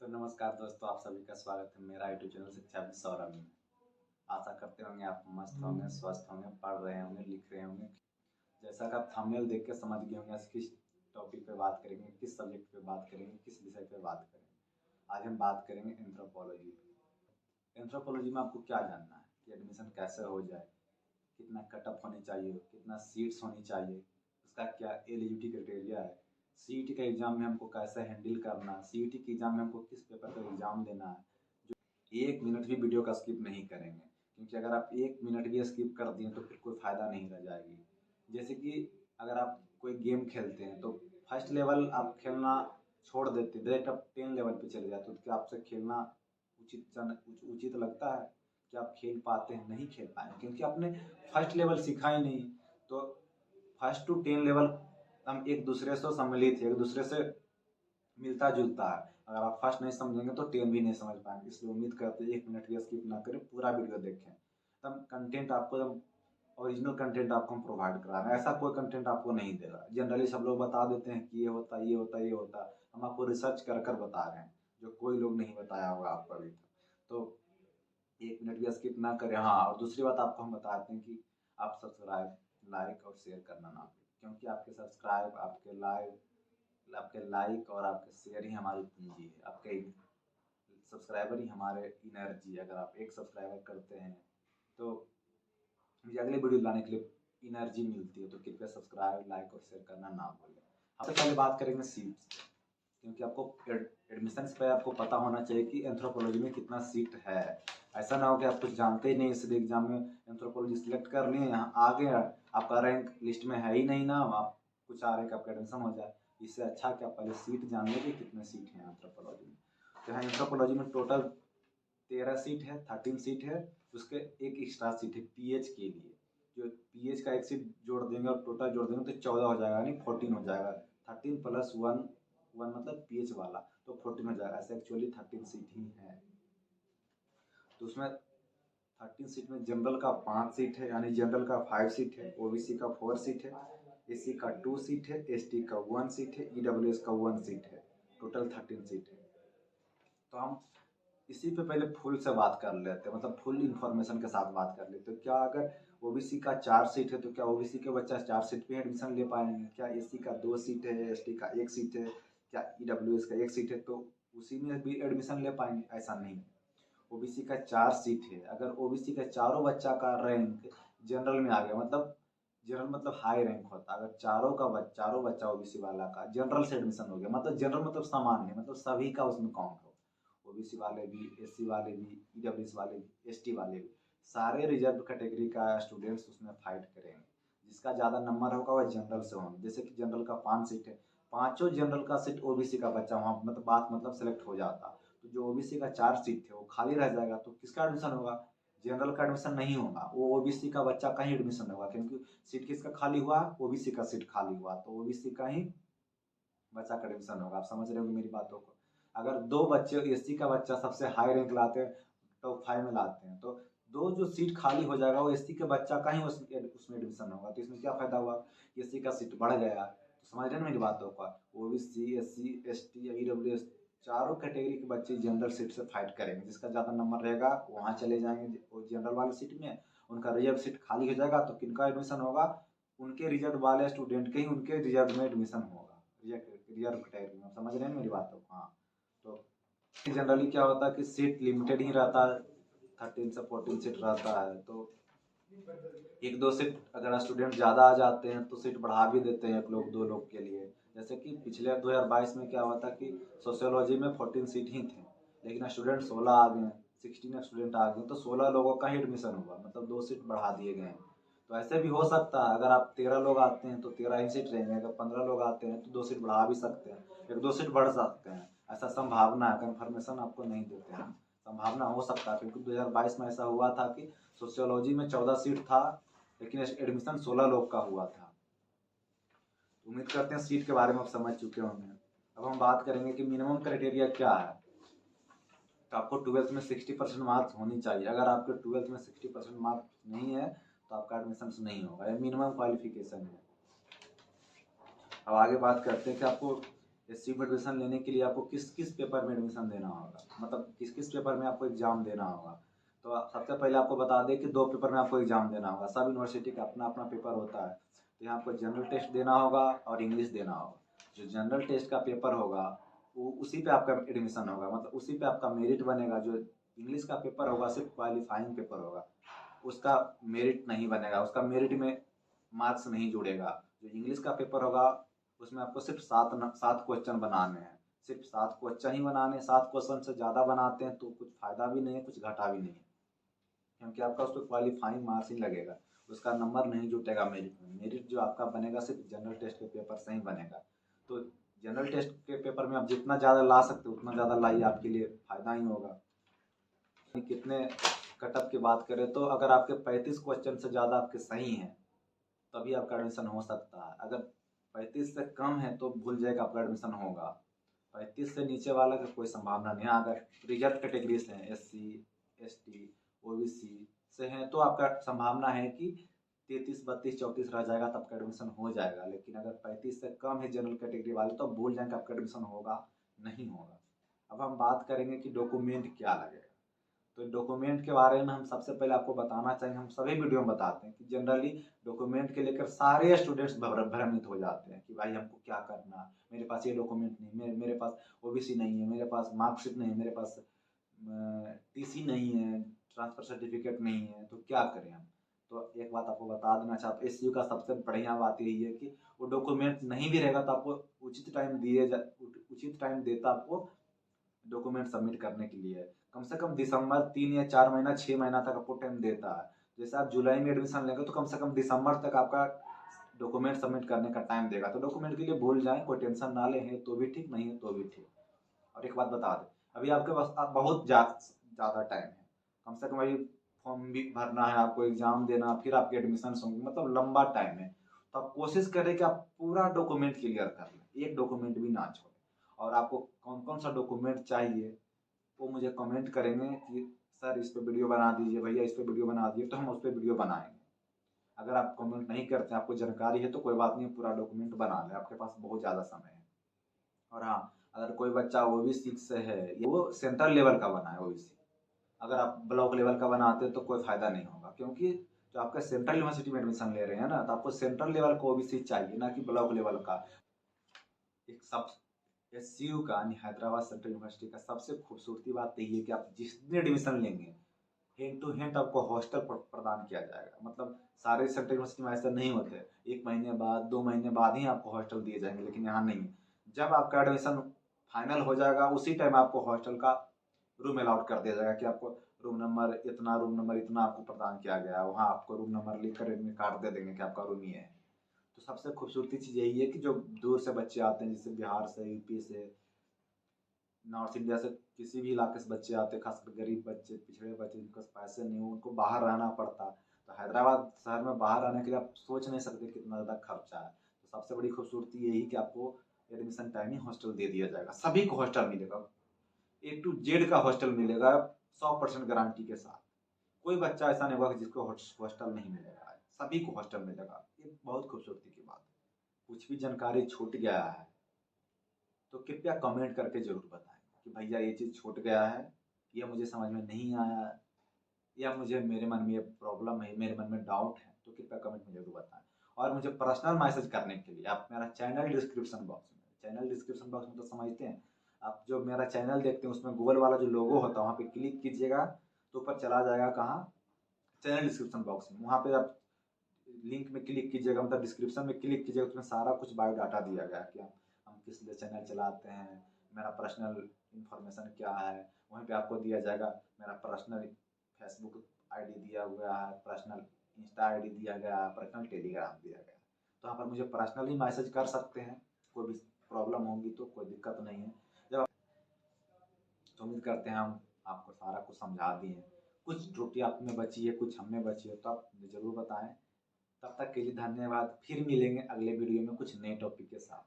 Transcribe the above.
तो नमस्कार दोस्तों, आप सभी का स्वागत है मेरा यूट्यूब चैनल शिक्षा विद सौरभ में। आशा करते होंगे आप मस्त होंगे, स्वस्थ होंगे, पढ़ रहे होंगे, लिख रहे होंगे। जैसा कि आप थंबनेल देख के समझ गए होंगे किस टॉपिक पे बात करेंगे, किस सब्जेक्ट पे बात करेंगे, किस विषय पे बात करेंगे। आज हम बात करेंगे एंथ्रोपोलॉजी पे। एंथ्रोपोलॉजी में आपको क्या जानना है कि एडमिशन कैसे हो जाए, कितना कटअप होनी चाहिए, कितना सीट्स होनी चाहिए, उसका क्या एलिजिबिलिटी क्राइटेरिया है, सीईटी का एग्ज़ाम में हमको कैसे हैंडल करना है, सीईटी के एग्ज़ाम में हमको किस पेपर का एग्ज़ाम देना है। जो 1 मिनट भी वीडियो का स्किप नहीं करेंगे, क्योंकि अगर आप 1 मिनट भी स्किप कर दिए तो फिर कोई फ़ायदा नहीं रह जाएगी। जैसे कि अगर आप कोई गेम खेलते हैं तो फर्स्ट लेवल आप खेलना छोड़ देते हैं, डायरेक्ट आप 10 लेवल पे चले जाते हो, तो क्या आपसे खेलना उचित लगता है कि आप खेल पाते हैं? नहीं खेल पाएंगे, क्योंकि आपने फर्स्ट लेवल सीखा ही नहीं। तो फर्स्ट टू 10 लेवल हम एक दूसरे से सम्मिलित है, एक दूसरे से मिलता जुलता है। अगर आप फर्स्ट नहीं समझेंगे तो 10 भी नहीं समझ पाएंगे। इसलिए उम्मीद करते हैं 1 मिनट भी स्किप ना करें, पूरा वीडियो देखें। तब कंटेंट आपको एकदम ओरिजिनल कंटेंट आपको हम प्रोवाइड करा रहे हैं, ऐसा कोई कंटेंट आपको नहीं दे रहा। जनरली सब लोग बता देते हैं कि ये होता है, ये होता है, ये होता है। हम आपको रिसर्च कर कर बता रहे हैं, जो कोई लोग नहीं बताया होगा आपको अभी तक। तो 1 मिनट भी स्किप ना करें। हाँ, और दूसरी बात आपको हम बताते हैं कि आप सब्सक्राइब, लाइक और शेयर करना ना भूलें, क्योंकि आपके सब्सक्राइब, आपके लाइक और आपके शेयर ही हमारी पूंजी है। आपके सब्सक्राइबर ही हमारे एनर्जी है। अगर आप एक सब्सक्राइबर करते हैं तो मुझे अगले वीडियो लाने के लिए एनर्जी मिलती है। तो कृपया सब्सक्राइब, लाइक और शेयर करना ना भूलें। सबसे पहले बात करेंगे सीट्स, क्योंकि आपको एडमिशन पे आपको पता होना चाहिए कि एंथ्रोपोलॉजी में कितना सीट है। ऐसा ना हो कि आप कुछ जानते ही नहीं, इसलिए एग्जाम में एंथ्रोपोलॉजी सिलेक्ट कर लिए, यहाँ आ गए, आपका रैंक लिस्ट में है ही नहीं ना, आप कुछ आ रहे आपका एडमिशन हो जाए। इससे अच्छा कि आप पहले सीट जान लें कि कितने सीट हैं एंथ्रोपोलॉजी में। तो यहाँ एंथ्रोपोलॉजी में टोटल 13 सीट है, 13 सीट है। उसके एक एक्स्ट्रा सीट है पीएच के लिए। जो पीएच का एक सीट जोड़ देंगे और टोटल जोड़ देंगे तो 14 हो जाएगा, यानी 14 हो जाएगा। 13 प्लस 1 मतलब पीएच वाला, तो 14 हो जाएगा। ऐसे एक्चुअली 13 सीट ही है। तो उसमें 13 सीट में जनरल का 5 सीट है, यानी जनरल का 5 सीट है, ओबीसी का 4 सीट है, एससी का 2 सीट है, एसटी का 1 सीट है, ईडब्ल्यूएस का 1 सीट है। टोटल 13 सीट है। तो हम इसी पे पहले फुल से बात कर लेते हैं, मतलब फुल इन्फॉर्मेशन के साथ बात कर लेते हैं। क्या अगर ओबीसी का 4 सीट है तो क्या ओबीसी के बच्चा 4 सीट पे एडमिशन ले पाएंगे? क्या एससी का 2 सीट है, एसटी का 1 सीट है, क्या ईडब्ल्यूएस का 1 सीट है तो उसी में भी एडमिशन ले पाएंगे? ऐसा नहीं है। ओबीसी का 4 सीट है। अगर ओबीसी का चारों बच्चा का रैंक जनरल में आ गया, मतलब जनरल मतलब हाई रैंक होता है। अगर चारों बच्चा ओबीसी वाला का जनरल से एडमिशन हो गया, मतलब जनरल मतलब सामान्य, मतलब सभी का उसमें काउंट हो। ओबीसी वाले भी, एससी वाले भी, ईडब्ल्यूएस वाले भी, एसटी वाले भी, सारे रिजर्व कैटेगरी का स्टूडेंट्स उसमें फाइट करेंगे। जिसका ज़्यादा नंबर होगा वह जनरल से होंगे। जैसे कि जनरल का 5 सीट है, पांचों जनरल का सीट ओबीसी का बच्चा वहाँ मतलब सेलेक्ट हो जाता। तो जो ओबीसी का 4 सीट है वो खाली रह जाएगा, तो किसका एडमिशन होगा? जनरल का एडमिशन नहीं होगा, वो ओबीसी का बच्चा का ही एडमिशन होगा, क्योंकि सीट किसका खाली हुआ? ओबीसी का सीट खाली हुआ, तो ओबीसी का ही बच्चा का एडमिशन होगा। आप समझ रहे होंगे मेरी बातों को। अगर 2 बच्चे, एससी का बच्चा सबसे हाई रैंक लाते हैं, टॉप 5 में लाते हैं, तो 2 जो सीट खाली हो जाएगा वो एससी के बच्चा का ही उसमें एडमिशन होगा। तो इसमें क्या फायदा हुआ? एससी का सीट बढ़ गया। तो समझ रहे हैं मेरी बातों का। ओबीसी, एससी, एसटी, ईडब्ल्यूएस चारों कैटेगरी के बच्चे जनरल सीट से फाइट करेंगे। जिसका ज़्यादा नंबर रहेगा वहाँ चले जाएंगे जनरल वाले सीट में। उनका रिजर्व सीट खाली हो जाएगा तो किनका एडमिशन होगा? उनके रिजर्व वाले स्टूडेंट के ही उनके रिजर्व में एडमिशन होगा, रिजर्व कैटेगरी में। समझ रहे हैं मेरी बातों को? हाँ। तो जनरली क्या होता है कि सीट लिमिटेड ही रहता है, 13 से 14 सीट रहता है। तो 1-2 सीट अगर स्टूडेंट ज़्यादा आ जाते हैं तो सीट बढ़ा भी देते हैं 1 लोग 2 लोग के लिए। जैसे कि पिछले 2022 में क्या हुआ था कि सोशियोलॉजी में 14 सीट ही थे, लेकिन स्टूडेंट 16 आ गए, 16 स्टूडेंट आ गए, तो 16 लोगों का ही एडमिशन हुआ, मतलब 2 सीट बढ़ा दिए गए हैं। तो ऐसे भी हो सकता है, अगर आप 13 लोग आते हैं तो 13 ही सीट रहेंगे, अगर 15 लोग आते हैं तो 2 सीट बढ़ा भी सकते हैं, 1-2 सीट बढ़ सकते हैं। ऐसा संभावना है, कन्फर्मेशन आपको नहीं देते हैं, संभावना हो सकता है। क्योंकि 2022 में ऐसा हुआ था कि सोशियोलॉजी में 14 सीट था, लेकिन एडमिशन 16 लोग का हुआ था। उम्मीद करते हैं सीट के बारे में आप समझ चुके होंगे। अब हम बात करेंगे कि मिनिमम क्राइटेरिया क्या है। तो आपको 12th में 60% मार्क्स होनी चाहिए। अगर आपके 12th में 60% मार्क्स नहीं है तो आपका एडमिशन नहीं होगा, ये मिनिमम क्वालिफिकेशन है। अब आगे बात करते हैं कि आपको एससीयू में एडमिशन लेने के लिए आपको किस किस पेपर में एडमिशन देना होगा, मतलब किस किस पेपर में आपको एग्ज़ाम देना होगा। तो सबसे पहले आपको बता दें कि 2 पेपर में आपको एग्ज़ाम देना होगा। सब यूनिवर्सिटी का अपना-अपना पेपर होता है। तो यहाँ आपको जनरल टेस्ट देना होगा और इंग्लिश देना होगा। जो जनरल टेस्ट का पेपर होगा वो उसी पे आपका एडमिशन होगा, मतलब उसी पे आपका मेरिट बनेगा। जो इंग्लिश का पेपर होगा सिर्फ क्वालिफाइंग पेपर होगा, उसका मेरिट नहीं बनेगा, उसका मेरिट में मार्क्स नहीं जुड़ेगा। जो इंग्लिश का पेपर होगा उसमें आपको सिर्फ 7 क्वेश्चन बनाने हैं, सिर्फ 7 क्वेश्चन ही बनाने हैं। 7 क्वेश्चन से ज़्यादा बनाते हैं तो कुछ फ़ायदा भी नहीं है, कुछ घाटा भी नहीं है, क्योंकि आपका उस पर क्वालिफाइंग मार्क्स ही लगेगा, उसका नंबर नहीं जुटेगा मेरिट में। मेरिट जो आपका बनेगा सिर्फ जनरल टेस्ट के पेपर से ही बनेगा। तो जनरल टेस्ट के पेपर में आप जितना ज़्यादा ला सकते हो उतना ज़्यादा लाइए, आपके लिए फ़ायदा ही होगा। कितने कटअप की बात करें तो अगर आपके 35 क्वेश्चन से ज़्यादा आपके सही हैं तभी आपका एडमिशन हो सकता है। अगर 35 से कम है तो भूल जाएगा आपका एडमिशन होगा। 35 से नीचे वाला का कोई संभावना नहीं है। अगर रिजर्व कैटेगरी से हैं, एससी, एसटी, ओबीसी से हैं तो आपका संभावना है कि 33, 32, 34 रह जाएगा तो आपका एडमिशन हो जाएगा। लेकिन अगर 35 से कम है जनरल कैटेगरी वाले तो भूल जाएंगे आपका एडमिशन होगा नहीं होगा। अब हम बात करेंगे कि डॉक्यूमेंट क्या लगेगा। तो डॉक्यूमेंट के बारे में हम सबसे पहले आपको बताना चाहेंगे, हम सभी वीडियो में बताते हैं कि जनरली डॉक्यूमेंट के लेकर सारे स्टूडेंट्स भ्रमित हो जाते हैं कि भाई हमको क्या करना, मेरे पास ये डॉक्यूमेंट नहीं, मेरे पास ओबीसी नहीं है, मेरे पास मार्कशीट नहीं है, मेरे पास टीसी नहीं है, ट्रांसफर सर्टिफिकेट नहीं है, तो क्या करें हम। तो एक बात आपको बता देना चाहता हूँ, एसयू का सबसे बढ़िया बात यही है कि वो डॉक्यूमेंट नहीं भी रहेगा तो आपको उचित टाइम देता आपको डॉक्यूमेंट सबमिट करने के लिए। कम से कम दिसंबर 3 या 4 महीना 6 महीना तक आपको टाइम देता है। जैसे आप जुलाई में एडमिशन लेंगे तो कम से कम दिसंबर तक आपका डॉक्यूमेंट सबमिट करने का टाइम देगा। तो डॉक्यूमेंट के लिए भूल जाएं, कोई टेंशन ना लें, है तो भी ठीक, नहीं है तो भी ठीक। और एक बात बता दें, अभी आपके पास बहुत ज़्यादा टाइम है। कम से कम अभी फॉर्म भी भरना है आपको, एग्जाम देना, फिर आपके एडमिशन होंगे, मतलब लंबा टाइम है। तो आप कोशिश करें कि आप पूरा डॉक्यूमेंट क्लियर कर लें, एक डॉक्यूमेंट भी ना छोड़ें। और आपको कौन कौन सा डॉक्यूमेंट चाहिए वो मुझे कमेंट करेंगे कि सर इस पे वीडियो बना दीजिए, भैया इस पे वीडियो बना दीजिए, तो हम उस पर वीडियो बनाएंगे। अगर आप कमेंट नहीं करते, आपको जानकारी है तो कोई बात नहीं, पूरा डॉक्यूमेंट बना लें, आपके पास बहुत ज़्यादा समय है। और हाँ, अगर कोई बच्चा ओबीसी से है, वो सेंट्रल लेवल का बना है ओबीसी, अगर आप ब्लॉक लेवल का बनाते तो कोई फायदा नहीं होगा, क्योंकि जो आपका सेंट्रल यूनिवर्सिटी में एडमिशन ले रहे हैं ना, तो आपको सेंट्रल लेवल का ओबीसी चाहिए, ना कि ब्लॉक लेवल का। एक सब एससीयू का यानी हैदराबाद सेंट्रल यूनिवर्सिटी का सबसे खूबसूरती बात यही है कि आप जिस दिन एडमिशन लेंगे हैंड टू हैंड आपको हॉस्टल प्रदान किया जाएगा। मतलब सारे सेंट्रल यूनिवर्सिटी में ऐसा नहीं होते, 1 महीने बाद 2 महीने बाद ही आपको हॉस्टल दिए जाएंगे, लेकिन यहाँ नहीं। जब आपका एडमिशन फाइनल हो जाएगा उसी टाइम आपको हॉस्टल का रूम अलाउट कर दिया जाएगा कि आपको रूम नंबर इतना आपको प्रदान किया गया है। वहाँ आपको रूम नंबर लिख कर एडमिट कार्ड दे देंगे कि आपका रूम ये है। तो सबसे खूबसूरती चीज़ यही है कि जो दूर से बच्चे आते हैं, जैसे बिहार से, यूपी से, नॉर्थ इंडिया से, किसी भी इलाके से बच्चे आते हैं, खासकर गरीब बच्चे, पिछड़े बच्चे, जिनके पास पैसे नहीं हो, उनको बाहर रहना पड़ता। तो हैदराबाद शहर में बाहर रहने के लिए आप सोच नहीं सकते कितना ज़्यादा खर्चा है। तो सबसे बड़ी खूबसूरती यही कि आपको एडमिशन टाइम ही हॉस्टल दे दिया जाएगा, सभी को हॉस्टल मिलेगा, ए टू जेड का हॉस्टल मिलेगा 100% गारंटी के साथ। कोई बच्चा ऐसा नहीं होगा कि जिसको हॉस्टल नहीं मिलेगा, सभी को हॉस्टल मिलेगा। ये बहुत खूबसूरती की बात है। कुछ भी जानकारी छूट गया है तो कृपया कमेंट करके ज़रूर बताएं कि भैया ये चीज़ छूट गया है, ये मुझे समझ में नहीं आया, या मुझे मेरे मन में ये प्रॉब्लम है, मेरे मन में डाउट है, तो कृपया कमेंट में ज़रूर बताएं। और मुझे पर्सनल मैसेज करने के लिए आप मेरा चैनल डिस्क्रिप्शन बॉक्स में तो समझते हैं आप, जो मेरा चैनल देखते हैं उसमें गूगल वाला जो लोगो होता है वहाँ पे क्लिक कीजिएगा तो ऊपर चला जाएगा कहाँ, चैनल डिस्क्रिप्शन बॉक्स में। वहाँ पे आप लिंक में क्लिक कीजिएगा, मतलब डिस्क्रिप्शन में क्लिक कीजिएगा, उसमें सारा कुछ बायोडाटा दिया गया है कि हम किस लिए चैनल चलाते हैं, मेरा पर्सनल इन्फॉर्मेशन क्या है। वहीं पे आपको दिया जाएगा मेरा पर्सनल फेसबुक आईडी दिया हुआ है, पर्सनल इंस्टा आईडी दिया गया है, पर्सनल टेलीग्राम दिया गया है। तो वहाँ पर मुझे पर्सनली मैसेज कर सकते हैं, कोई भी प्रॉब्लम होगी तो कोई दिक्कत नहीं है। जब तो उम्मीद करते हैं हम आपको सारा कुछ समझा दिए। कुछ त्रुटि आप में बची है, कुछ हमें बची है तो आप मुझे ज़रूर बताएं। तब तक के लिए धन्यवाद। फिर मिलेंगे अगले वीडियो में कुछ नए टॉपिक के साथ।